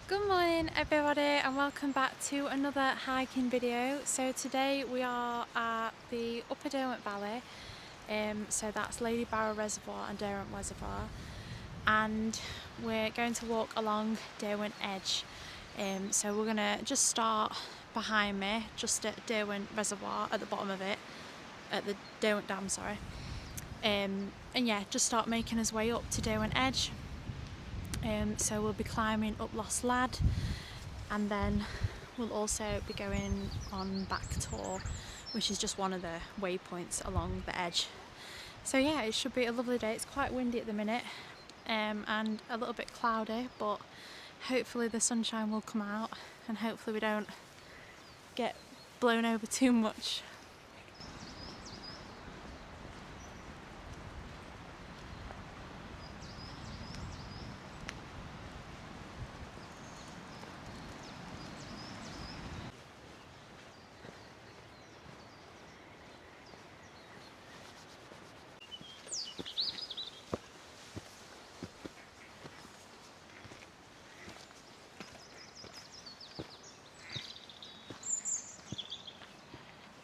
Good morning everybody and welcome back to another hiking video. So today we are at the Upper Derwent Valley, so that's Ladybower Reservoir and Derwent Reservoir, and we're going to walk along Derwent Edge. So we're going to just start behind me, just at Derwent Reservoir, at the bottom of it, at the Derwent Dam, sorry. And yeah, just start making us way up to Derwent Edge. So we'll be climbing up Lost Lad, and then we'll also be going on back tour, which is just one of the waypoints along the edge. So yeah, it should be a lovely day. It's quite windy at the minute, and a little bit cloudy, but hopefully the sunshine will come out and hopefully we don't get blown over too much.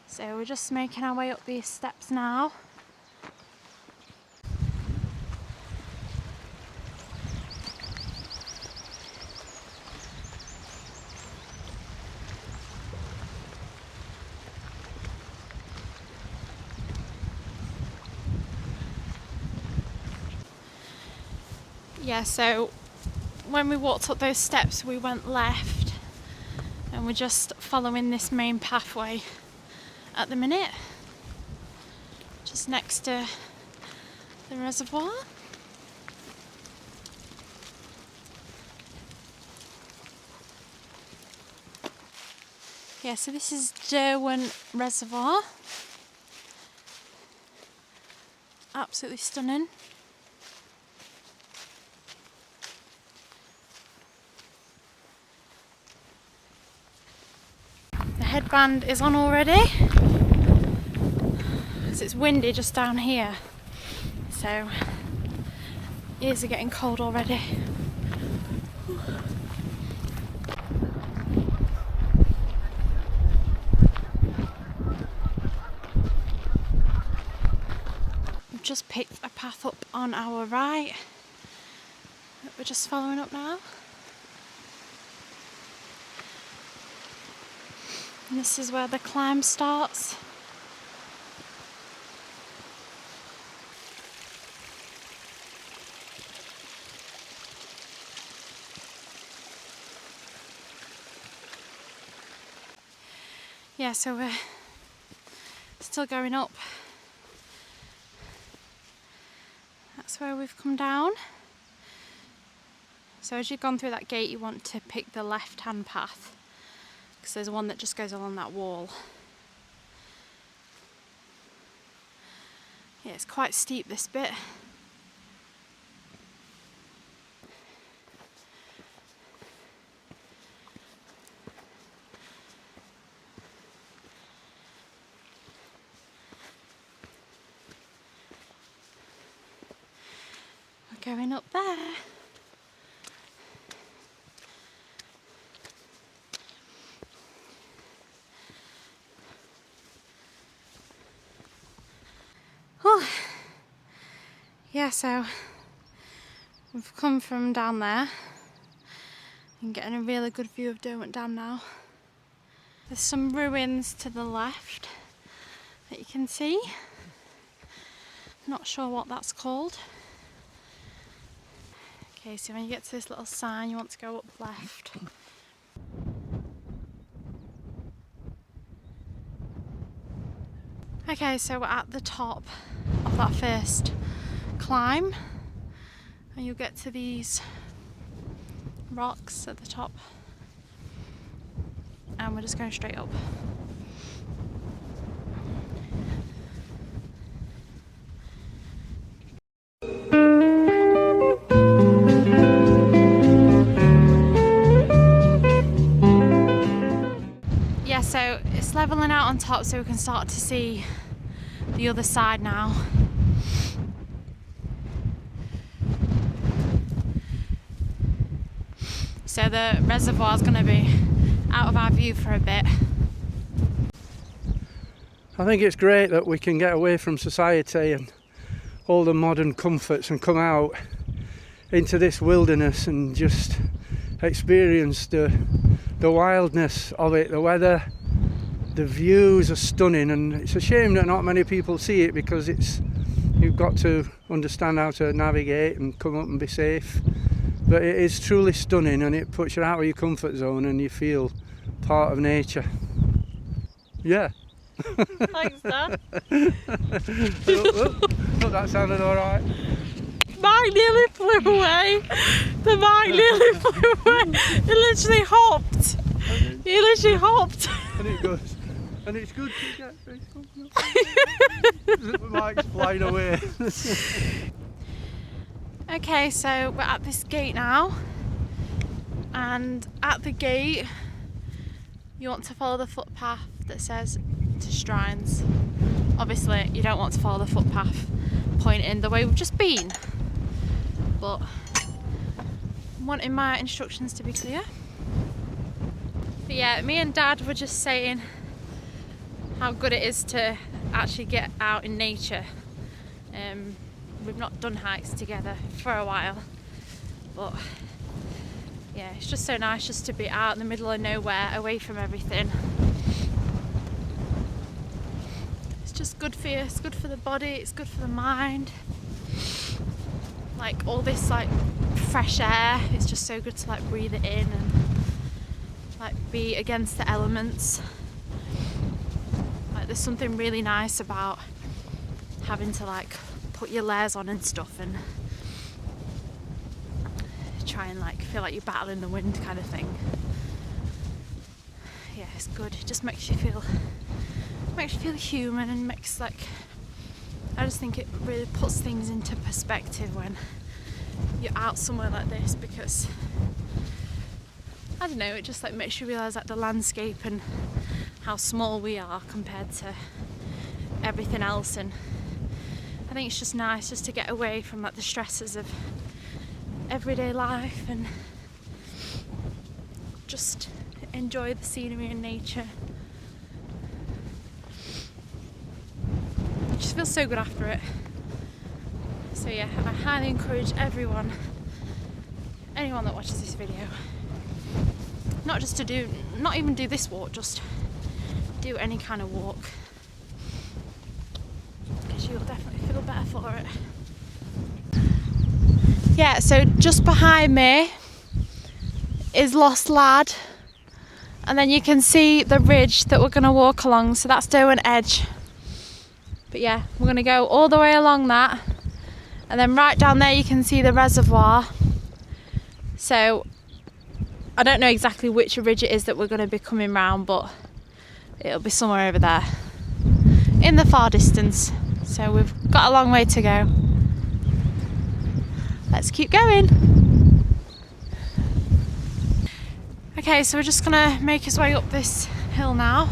So we're just making our way up these steps now. Yeah, so when we walked up those steps we went left and we're just following this main pathway at the minute, just next to the reservoir. Yeah, so this is Derwent Reservoir. Absolutely stunning. The headband is on already, because it's windy just down here, so ears are getting cold already. We've just picked a path up on our right that we're just following up now. And this is where the climb starts. Yeah, so we're still going up. That's where we've come down. So as you've gone through that gate, you want to pick the left-hand path, because there's one that just goes along that wall. Yeah, it's quite steep, this bit. We're going up there. Oh, yeah, so we've come from down there and getting a really good view of Derwent Dam now. There's some ruins to the left that you can see. Not sure what that's called. Okay, so when you get to this little sign, you want to go up left. Okay, so we're at the top of that first climb, and you'll get to these rocks at the top, and we're just going straight up. Yeah, so it's leveling out on top so we can start to see the other side now. so the reservoir is going to be out of our view for a bit. I think it's great that we can get away from society and all the modern comforts and come out into this wilderness and just experience the wildness of it. The weather, the views are stunning, and it's a shame that not many people see it, because you've got to understand how to navigate and come up and be safe. But it is truly stunning, and it puts you out of your comfort zone and you feel part of nature. Yeah. Thanks, Dad. Oh, that sounded alright. Mike nearly flew away. The Mike nearly flew away. He literally hopped. He literally hopped. And it goes, and it's good to get this. Mike's flying away. Okay, so we're at this gate now, and at the gate you want to follow the footpath that says to Shrines. Obviously you don't want to follow the footpath pointing the way we've just been, but I'm wanting my instructions to be clear. But yeah, me and Dad were just saying how good it is to actually get out in nature. We've not done hikes together for a while, but yeah, it's just so nice just to be out in the middle of nowhere, away from everything. It's just good for you, it's good for the body, it's good for the mind. Like all this like fresh air, it's just so good to like breathe it in and like be against the elements. Like there's something really nice about having to like put your layers on and stuff and try and like feel like you're battling the wind kind of thing. Yeah, it's good. It just makes you feel human, and makes like, I just think it really puts things into perspective when you're out somewhere like this, because I don't know, it just like makes you realise like the landscape and how small we are compared to everything else. And I think it's just nice just to get away from like the stresses of everyday life and just enjoy the scenery and nature. It just feels so good after it. So yeah, I highly encourage anyone that watches this video, not even do this walk, just do any kind of walk, because you'll definitely feel better for it. Yeah, so just behind me is Lost Lad, and then you can see the ridge that we're going to walk along, so that's Derwent Edge. But yeah, we're going to go all the way along that, and then right down there you can see the reservoir. So I don't know exactly which ridge it is that we're going to be coming round, but it'll be somewhere over there in the far distance. So we've got a long way to go. Let's keep going. Okay, so we're just gonna make us way up this hill now.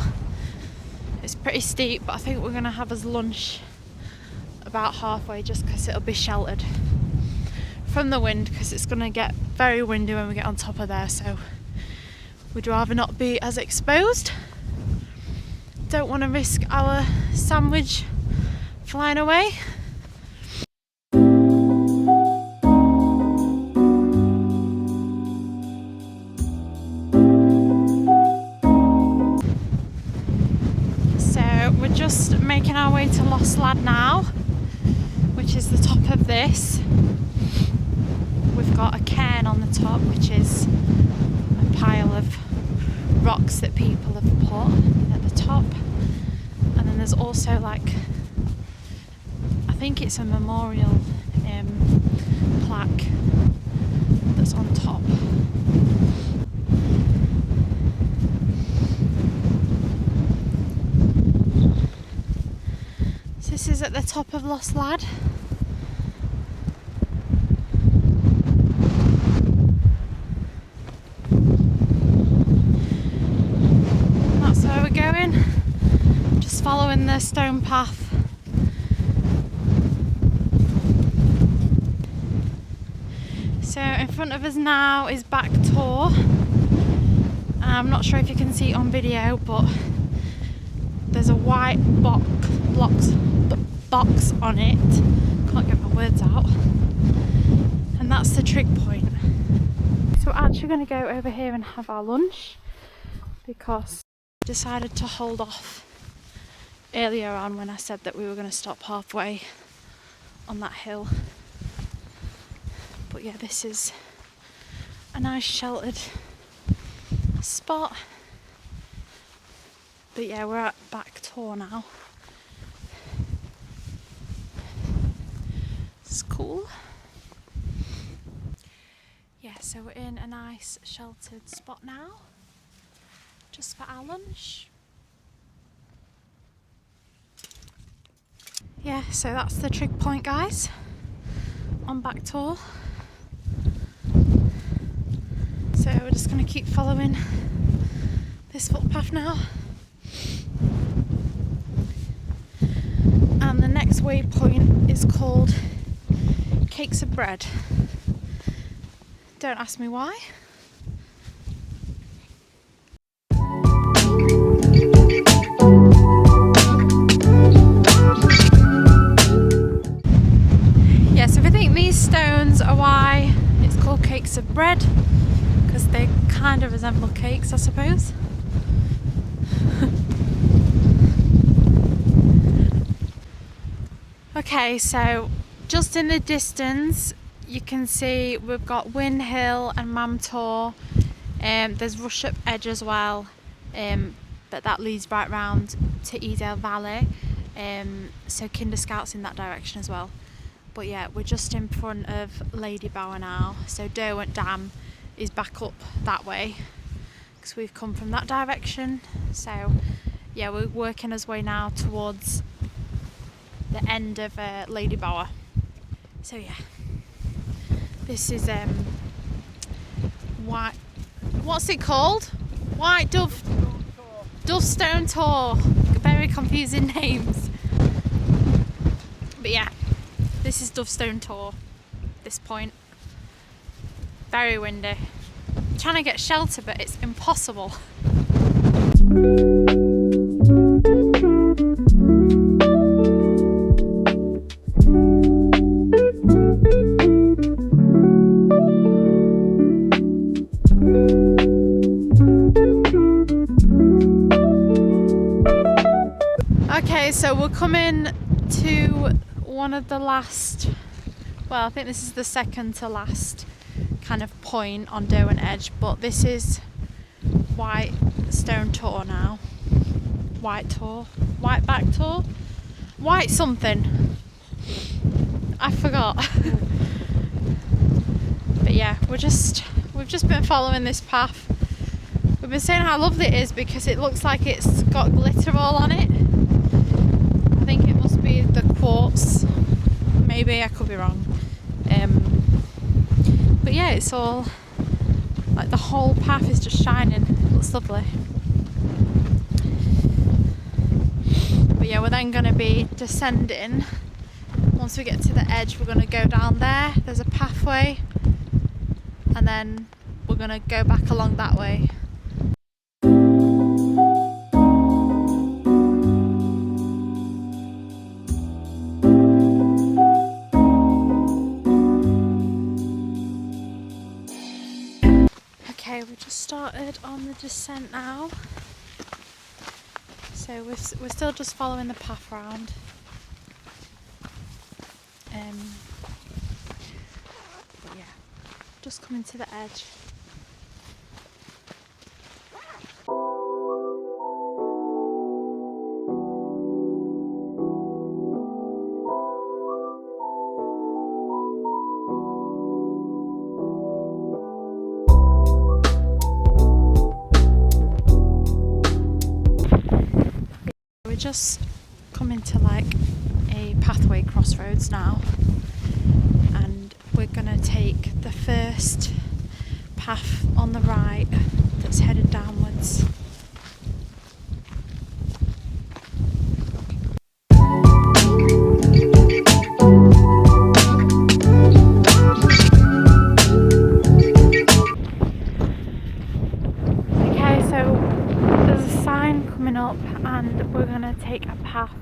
It's pretty steep, but I think we're gonna have us lunch about halfway, just because it'll be sheltered from the wind, because it's gonna get very windy when we get on top of there, so we'd rather not be as exposed. Don't want to risk our sandwich flying away. We're just making our way to Lost Lad now, which is the top of this. We've got a cairn on the top, which is a pile of rocks that people have put at the top, and then there's also like, I think it's a memorial plaque that's on top. This is at the top of Lost Lad. That's where we're going. Just following the stone path. So in front of us now is Back Tor. I'm not sure if you can see it on video, but there's a white box on it. Can't get my words out. And that's the trig point. So we're actually going to go over here and have our lunch because I decided to hold off earlier on when I said that we were going to stop halfway on that hill. But yeah, this is a nice sheltered spot. But yeah, we're at Back Tor now. It's cool. Yeah, so we're in a nice sheltered spot now, just for our lunch. Yeah, so that's the trig point, guys, on Back Tor. So we're just going to keep following this footpath now. And the next waypoint is called Cakes of Bread. Don't ask me why. Yes, I think these stones are why it's called Cakes of Bread, because they kind of resemble cakes, I suppose. Okay, so just in the distance you can see we've got Win Hill and Mam Tor. There's Rushup Edge as well, but that leads right round to Edale Valley. So Kinder Scouts in that direction as well. But yeah, we're just in front of Ladybower now. So Derwent Dam is back up that way because we've come from that direction. So yeah, we're working our way now towards the end of Ladybower. So yeah, this is white. What's it called? White Dovestone Tor. Very confusing names. But yeah, this is Dovestone Tor. At this point, very windy. I'm trying to get shelter, but it's impossible. Okay, so we're coming to one of the last, well, I think this is the second to last kind of point on Derwent Edge, but this is White Stone Tor now. White Tor? White Back Tor? White something. I forgot. But yeah, we've just been following this path. We've been saying how lovely it is because it looks like it's got glitter all on it. I think it must be the quartz. Maybe, I could be wrong. But yeah, it's all like the whole path is just shining. It looks lovely. But yeah, we're then going to be descending. Once we get to the edge, we're going to go down there. There's a pathway, and then we're going to go back along that way. Okay, we just started on the descent now, so we're still just following the path round. But yeah, just coming to the edge. We're just coming to like a pathway crossroads now, and we're gonna take the first path on the right that's headed downwards. coming up, and we're gonna take a path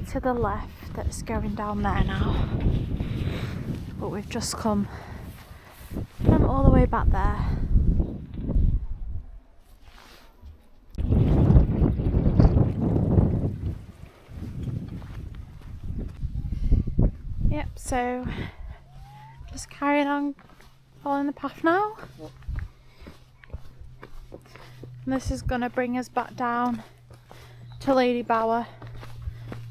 to the left that's going down there now. But we've just come from all the way back there. Yep, so just carrying on following the path now. And this is going to bring us back down to Ladybower,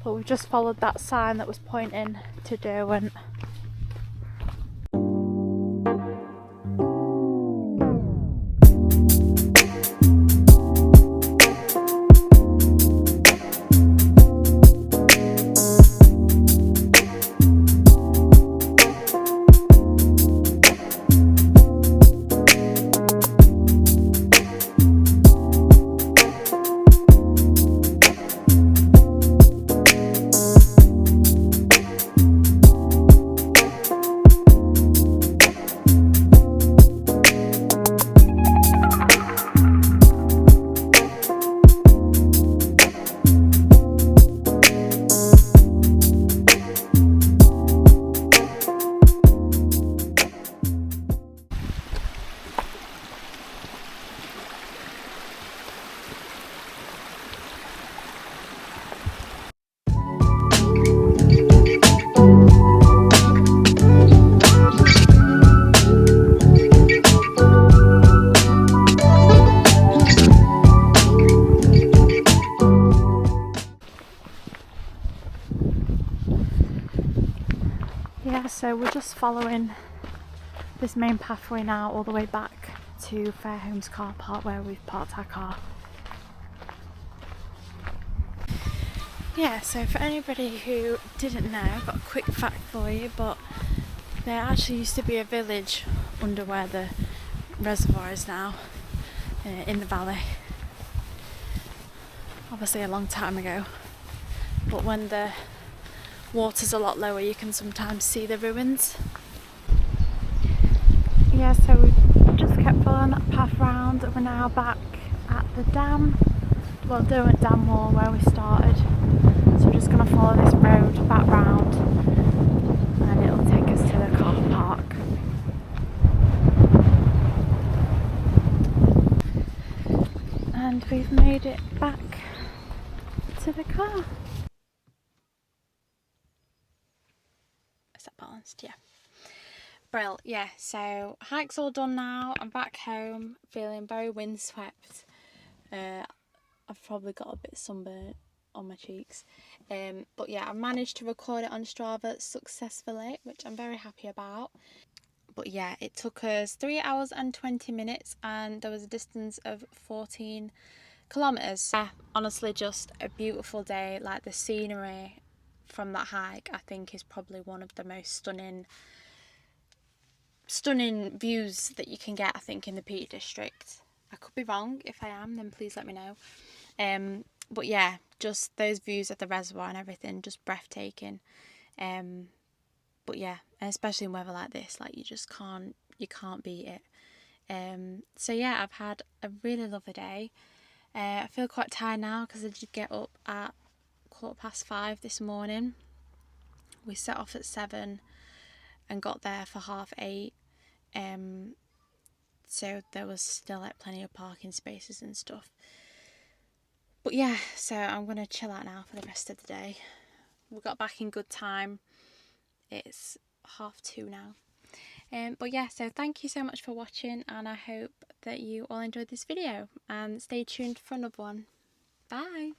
but we've just followed that sign that was pointing to Derwent. Yeah, so we're just following this main pathway now all the way back to Fairhomes car park where we've parked our car. Yeah, so for anybody who didn't know, I've got a quick fact for you, but there actually used to be a village under where the reservoir is now, in the valley. Obviously a long time ago, but when the water's a lot lower you can sometimes see the ruins. Yeah, so we just kept following that path round and we're now back at the dam, well, Derwent dam wall where we started. So we're just going to follow this road back round and it'll take us to the car park. And we've made it back to the car. Is that balanced? Yeah. Brill. Yeah, so hike's all done now. I'm back home feeling very windswept. I've probably got a bit sunburnt on my cheeks. But yeah, I managed to record it on Strava successfully, which I'm very happy about. But yeah, it took us 3 hours and 20 minutes and there was a distance of 14 kilometres. Yeah, honestly just a beautiful day. Like the scenery from that hike I think is probably one of the most stunning views that you can get, I think, in the Peak District. I could be wrong. If I am, then please let me know. But yeah, just those views of the reservoir and everything, just breathtaking. But yeah, and especially in weather like this, like you can't beat it. So yeah, I've had a really lovely day. I feel quite tired now because I did get up at 5:15 this morning. We set off at 7 and got there for 8:30. So there was still like plenty of parking spaces and stuff. But yeah, so I'm gonna chill out now for the rest of the day. We got back in good time. It's 2:30 now. But yeah, so thank you so much for watching and I hope that you all enjoyed this video and stay tuned for another one. Bye!